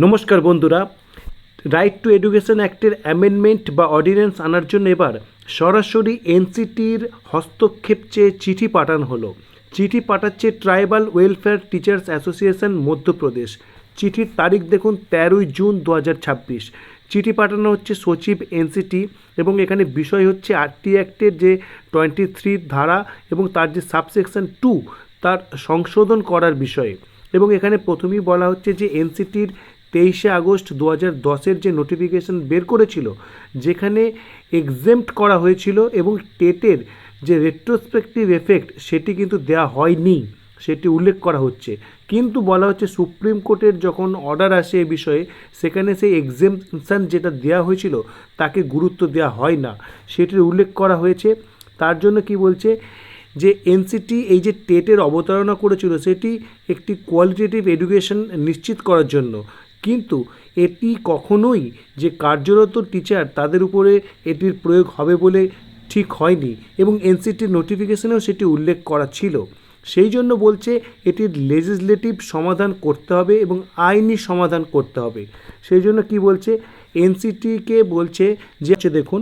নমস্কার বন্ধুরা, right two education অ্যাক্টের amendment বা অর্ডিন্যান্স আনার জন্য এবার সরাসরি এনসিটির হস্তক্ষেপ চেয়ে চিঠি পাঠানো হলো। চিঠি পাঠাচ্ছে tribal welfare teachers association Madhya Pradesh. চিঠির তারিখ দেখুন 13ই জুন 2026। চিঠি পাঠানো হচ্ছে সচিব এনসিটি এবং এখানে বিষয় হচ্ছে আরটি অ্যাক্টের যে 23 ধারা এবং তার যে সাবসেকশন 2 তার সংশোধন করার বিষয়ে। এবং এখানে প্রথমেই বলা হচ্ছে যে এনসিটির 23শে আগস্ট 2010-এর যে নোটিফিকেশন বের করেছিল, যেখানে এক্সেম্প্ট করা হয়েছিল এবং টেটের যে রেট্রোস্পেক্টিভ এফেক্ট সেটি কিন্তু দেওয়া হয়নি, সেটি উল্লেখ করা হচ্ছে। কিন্তু বলা হচ্ছে সুপ্রিম কোর্টের যখন অর্ডার আসে এ বিষয়ে, সেখানে সেই এক্সেম্পশন যেটা দেওয়া হয়েছিল তাকে গুরুত্ব দেওয়া হয় না, সেটির উল্লেখ করা হয়েছে। তার জন্য কি বলছে যে এনসিটি এই যে টেটের অবতারণা করেছিল সেটি একটি কোয়ালিটেটিভ এডুকেশন নিশ্চিত করার জন্য, কিন্তু এটি কখনোই যে কার্যরত টিচার তাদের উপরে এটির প্রয়োগ হবে বলে ঠিক হয়নি এবং এনসিটির নোটিফিকেশনেও সেটি উল্লেখ করা ছিল। সেই জন্য বলছে এটির লেজিসলেটিভ সমাধান করতে হবে এবং আইনি সমাধান করতে হবে। সেই জন্য কি বলছে এনসিটিকে বলছে যে দেখুন,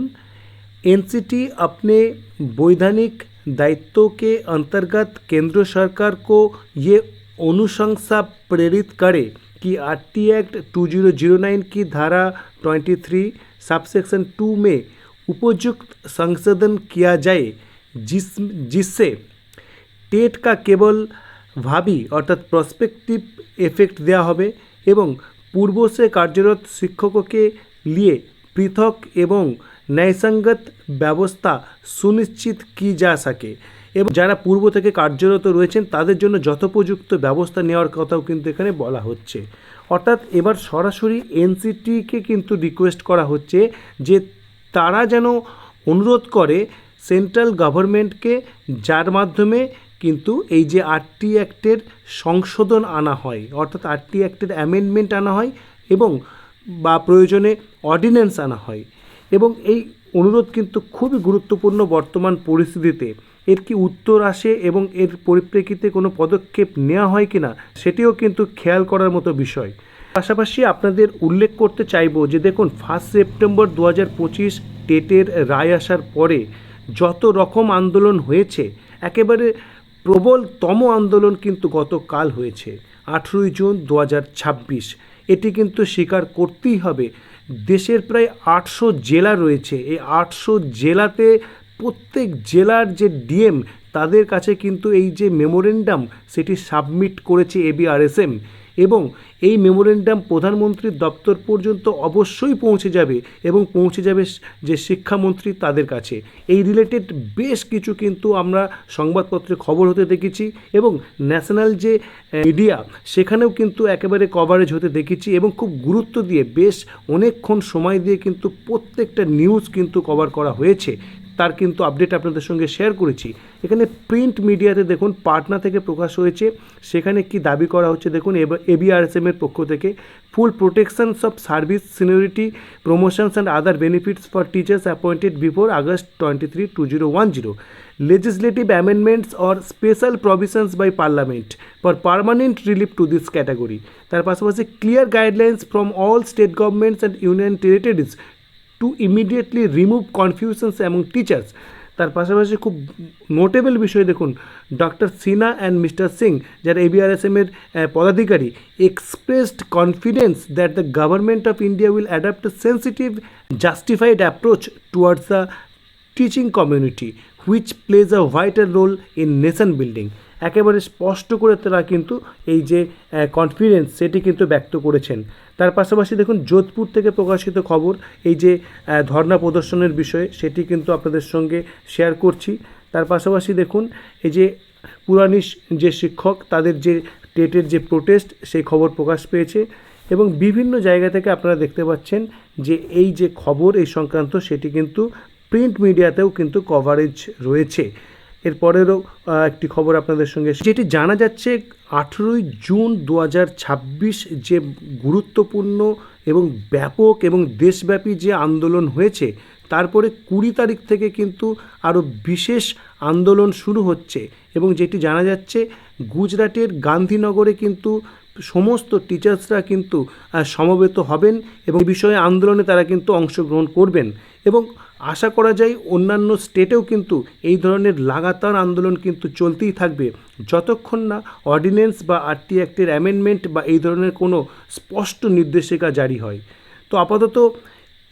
एनसीटी अपने वैधानिक दायित्वों के अंतर्गत केंद्र सरकार को ये अनुशंसा प्रेरित करे कि आरटी एक्ट 2009 की धारा 23 सबसेक्शन 2 में उपयुक्त संशोधन किया जाए, जिससे टेट का केवल भावी अर्थात प्रस्पेक्टिव इफेक्ट देया होबे एवं पूर्व से कार्यरत शिक्षकों के लिए पृथक एवं ন্যায়সঙ্গত ব্যবস্থা সুনিশ্চিত কি যা সকে এবং যারা পূর্ব থেকে কার্যরত রয়েছেন তাদের জন্য যথোপযুক্ত ব্যবস্থা নেওয়ার কথাও কিন্তু এখানে বলা হচ্ছে। অর্থাৎ এবার সরাসরি এনসিটিকে কিন্তু রিকোয়েস্ট করা হচ্ছে যে তারা যেন অনুরোধ করে সেন্ট্রাল গভর্নমেন্টকে, যার মাধ্যমে কিন্তু এই যে আরটি অ্যাক্টের সংশোধন আনা হয়, অর্থাৎ আরটি অ্যাক্টের অ্যামেন্ডমেন্ট আনা হয় এবং বা প্রয়োজনে অর্ডিন্যান্স আনা হয়। এবং এই অনুরোধ কিন্তু খুবই গুরুত্বপূর্ণ বর্তমান পরিস্থিতিতে। এর কি উত্তর আসে এবং এর পরিপ্রেক্ষিতে কোনো পদক্ষেপ নেওয়া হয় কি না সেটিও কিন্তু খেয়াল করার মতো বিষয়। পাশাপাশি আপনাদের উল্লেখ করতে চাইব যে দেখুন 1 সেপ্টেম্বর 2025 টেটের রায় আসার পরে যত রকম আন্দোলন হয়েছে, একেবারে প্রবলতম আন্দোলন কিন্তু গতকাল হয়েছে 18ই জুন 2026। এটি কিন্তু স্বীকার করতেই হবে, দেশের প্রায় 800 জেলা রয়েছে। এই 800 জেলাতে প্রত্যেক জেলার যে ডিএম তাদের কাছে কিন্তু এই যে মেমোরেন্ডাম সেটি সাবমিট করেছে এবিআরএসএম এবং এই মেমোরেন্ডাম প্রধানমন্ত্রীর দপ্তর পর্যন্ত অবশ্যই পৌঁছে যাবে এবং পৌঁছে যাবে যে শিক্ষামন্ত্রী তাদের কাছে। এই রিলেটেড বেশ কিছু কিন্তু আমরা সংবাদপত্রে খবর হতে দেখেছি এবং ন্যাশনাল যে মিডিয়া সেখানেও কিন্তু একেবারে কভারেজ হতে দেখেছি এবং খুব গুরুত্ব দিয়ে বেশ অনেকক্ষণ সময় দিয়ে কিন্তু প্রত্যেকটা নিউজ কিন্তু কভার করা হয়েছে, তার কিন্তু আপডেট আপনাদের সঙ্গে শেয়ার করেছি। এখানে প্রিন্ট মিডিয়াতে দেখুন পাটনা থেকে প্রকাশ হয়েছে, সেখানে কি দাবি করা হচ্ছে দেখুন এবিআরএসএমের পক্ষ থেকে full protections of service seniority promotions and other benefits for teachers appointed before August 23, 2010 legislative amendments or special provisions by parliament for permanent relief to this category। তার পাশাপাশি clear guidelines from all state governments and union territories to immediately remove confusions among teachers. তার পাশাপাশি খুব notable বিষয় দেখুন, doctor Sinha and mister Singh, যারা এবিআরএসএমের পদাধিকারী, expressed confidence that the government of India will adapt a sensitive justified approach towards the teaching community which plays a vital role in nation building. একেবারে স্পষ্ট করে তারা কিন্তু এই যে কনফিডেন্স সেটি কিন্তু ব্যক্ত করেছেন। তার পাশাপাশি দেখুন যোধপুর থেকে প্রকাশিত খবর, এই যে ধর্ণা প্রদর্শনের বিষয়ে সেটি কিন্তু আপনাদের সঙ্গে শেয়ার করছি। তার পাশাপাশি দেখুন এই যে পুরানি যে শিক্ষক তাদের যে টেটের যে প্রোটেস্ট সেই খবর প্রকাশ পেয়েছে এবং বিভিন্ন জায়গা থেকে আপনারা দেখতে পাচ্ছেন যে এই যে খবর এই সংক্রান্ত সেটি কিন্তু প্রিন্ট মিডিয়াতেও কিন্তু কভারেজ রয়েছে। এরপরেরও একটি খবর আপনাদের সঙ্গে যেটি জানা যাচ্ছে 18ই জুন 2026 যে গুরুত্বপূর্ণ এবং ব্যাপক এবং দেশব্যাপী যে আন্দোলন হয়েছে, তারপরে 20 তারিখ থেকে কিন্তু আরও বিশেষ আন্দোলন শুরু হচ্ছে এবং যেটি জানা যাচ্ছে গুজরাটের গান্ধীনগরে কিন্তু সমস্ত টিচার্সরা কিন্তু সমবেত হবেন এবং এই বিষয়ে আন্দোলনে তারা কিন্তু অংশগ্রহণ করবেন এবং আশা করা যায় অন্যান্য স্টেটেও কিন্তু এই ধরনের লাগাতার আন্দোলন কিন্তু চলতেই থাকবে যতক্ষণ না অর্ডিন্যান্স বা আরটি অ্যাক্টের অ্যামেন্ডমেন্ট বা এই ধরনের কোনো স্পষ্ট নির্দেশিকা জারি হয়। তো আপাতত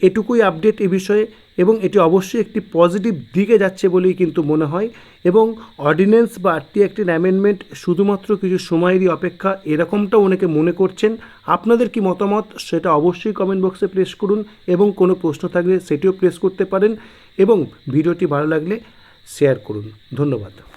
এটুকুই আপডেট এ বিষয়ে এবং এটি অবশ্যই একটি পজিটিভ দিকে যাচ্ছে বলেই কিন্তু মনে হয় এবং অর্ডিন্যান্স বা আরটি অ্যাক্টের অ্যামেন্ডমেন্ট শুধুমাত্র কিছু সময়েরই অপেক্ষা এরকমটাও অনেকে মনে করছেন। আপনাদের কি মতামত সেটা অবশ্যই কমেন্ট বক্সে প্লেস করুন এবং কোনো প্রশ্ন থাকলে সেটিও প্লেস করতে পারেন এবং ভিডিওটি ভালো লাগলে শেয়ার করুন। ধন্যবাদ।